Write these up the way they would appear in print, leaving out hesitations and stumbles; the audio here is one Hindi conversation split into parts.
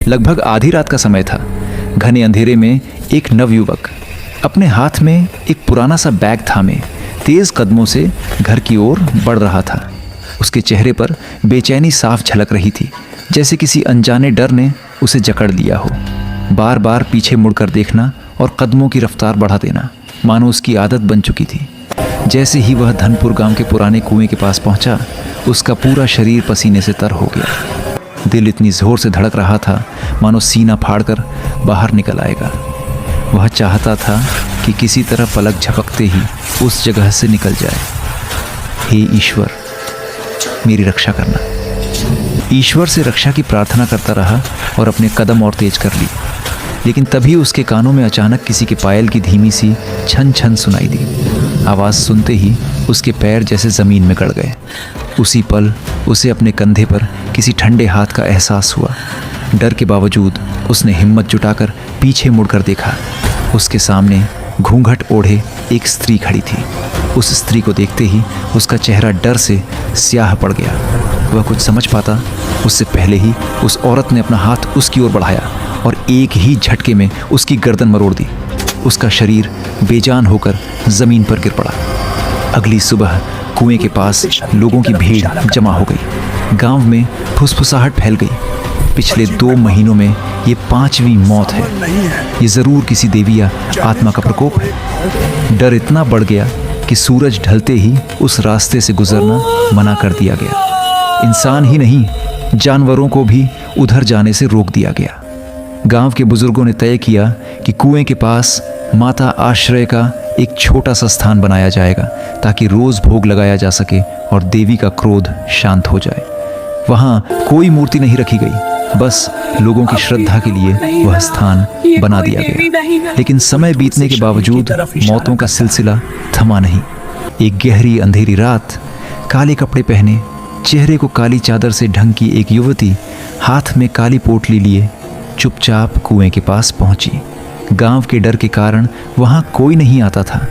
लगभग आधी रात का समय था। घने अंधेरे में एक नवयुवक अपने हाथ में एक पुराना सा बैग थामे तेज कदमों से घर की ओर बढ़ रहा था। उसके चेहरे पर बेचैनी साफ झलक रही थी, जैसे किसी अनजाने डर ने उसे जकड़ लिया हो। बार बार पीछे मुड़कर देखना और कदमों की रफ्तार बढ़ा देना मानो उसकी आदत बन चुकी थी। जैसे ही वह धनपुर गांव के पुराने कुएं के पास पहुंचा, उसका पूरा शरीर पसीने से तर हो गया। दिल इतनी जोर से धड़क रहा था मानो सीना फाड़कर बाहर निकल आएगा। वह चाहता था कि किसी तरह पलक झपकते ही उस जगह से निकल जाए। हे ईश्वर, मेरी रक्षा करना। ईश्वर से रक्षा की प्रार्थना करता रहा और अपने कदम और तेज कर ली। लेकिन तभी उसके कानों में अचानक किसी के पायल की धीमी सी छन छन सुनाई दी। आवाज़ सुनते ही उसके पैर जैसे ज़मीन में गड़ गए। उसी पल उसे अपने कंधे पर किसी ठंडे हाथ का एहसास हुआ। डर के बावजूद उसने हिम्मत जुटाकर पीछे मुड़कर देखा। उसके सामने घूंघट ओढ़े एक स्त्री खड़ी थी। उस स्त्री को देखते ही उसका चेहरा डर से स्याह पड़ गया। वह कुछ समझ पाता उससे पहले ही उस औरत ने अपना हाथ उसकी ओर बढ़ाया और एक ही झटके में उसकी गर्दन मरोड़ दी। उसका शरीर बेजान होकर ज़मीन पर गिर पड़ा। अगली सुबह कुएं के पास लोगों की भीड़ जमा हो गई। गांव में फुसफुसाहट फैल गई। पिछले 2 महीनों में ये 5वीं मौत है। ये ज़रूर किसी देवी या आत्मा का प्रकोप है। डर इतना बढ़ गया कि सूरज ढलते ही उस रास्ते से गुजरना मना कर दिया गया। इंसान ही नहीं, जानवरों को भी उधर जाने से रोक दिया गया। गांव के बुजुर्गों ने तय किया कि कुएं के पास माता आश्रय का एक छोटा सा स्थान बनाया जाएगा ताकि रोज भोग लगाया जा सके और देवी का क्रोध शांत हो जाए। वहां कोई मूर्ति नहीं रखी गई, बस लोगों की श्रद्धा के लिए वह स्थान बना दिया गया। लेकिन समय बीतने के बावजूद मौतों का सिलसिला थमा नहीं। एक गहरी अंधेरी रात, काले कपड़े पहने, चेहरे को काली चादर से ढकी एक युवती हाथ में काली पोटली लिए चुपचाप कुएं के पास पहुंची। गांव के डर के कारण वहां कोई नहीं आता था।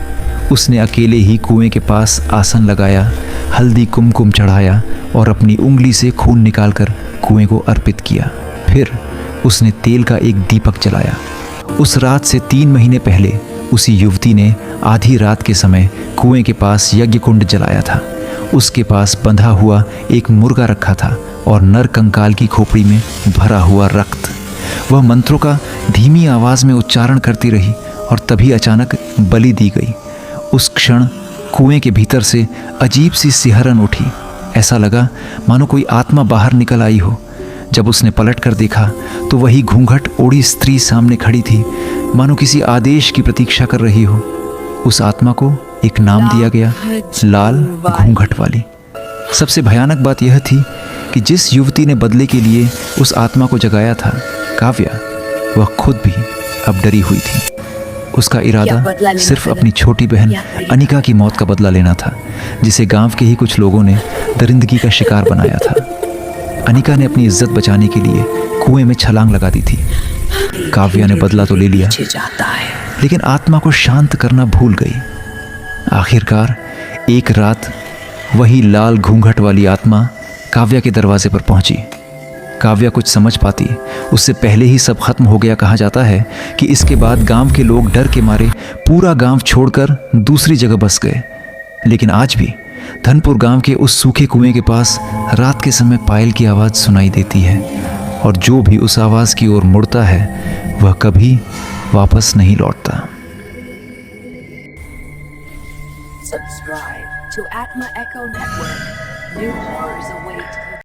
उसने अकेले ही कुएं के पास आसन लगाया, हल्दी कुमकुम चढ़ाया और अपनी उंगली से खून निकालकर कुएं को अर्पित किया। फिर उसने तेल का एक दीपक जलाया। उस रात से 3 महीने पहले उसी युवती ने आधी रात के समय कुएं के पास यज्ञ कुंड जलाया था। उसके पास बंधा हुआ एक मुर्गा रखा था और नर कंकाल की खोपड़ी में भरा हुआ रक्त। वह मंत्रों का धीमी आवाज़ में उच्चारण करती रही और तभी अचानक बलि दी गई। उस क्षण कुएं के भीतर से अजीब सी सिहरन उठी। ऐसा लगा मानो कोई आत्मा बाहर निकल आई हो। जब उसने पलट कर देखा तो वही घूंघट ओढ़ी स्त्री सामने खड़ी थी, मानो किसी आदेश की प्रतीक्षा कर रही हो। उस आत्मा को एक नाम दिया गया, लाल घूंघट वाली। सबसे भयानक बात यह थी कि जिस युवती ने बदले के लिए उस आत्मा को जगाया था, काव्या, वह खुद भी अब डरी हुई थी। उसका इरादा सिर्फ अपनी छोटी बहन अनिका की मौत का बदला लेना था, जिसे गांव के ही कुछ लोगों ने दरिंदगी का शिकार बनाया था। अनिका ने अपनी इज्जत बचाने के लिए कुएं में छलांग लगा दी थी। काव्या ने बदला तो ले लिया, लेकिन आत्मा को शांत करना भूल गई। आखिरकार एक रात वही लाल घूंघट वाली आत्मा काव्या के दरवाजे पर पहुंची। काव्या कुछ समझ पाती उससे पहले ही सब खत्म हो गया। कहा जाता है कि इसके बाद गांव के लोग डर के मारे पूरा गांव छोड़कर दूसरी जगह बस गए। लेकिन आज भी धनपुर गांव के उस सूखे कुएं के पास रात के समय पायल की आवाज़ सुनाई देती है, और जो भी उस आवाज़ की ओर मुड़ता है वह कभी वापस नहीं लौटता। Subscribe to Atma Echo Network. New horrors await.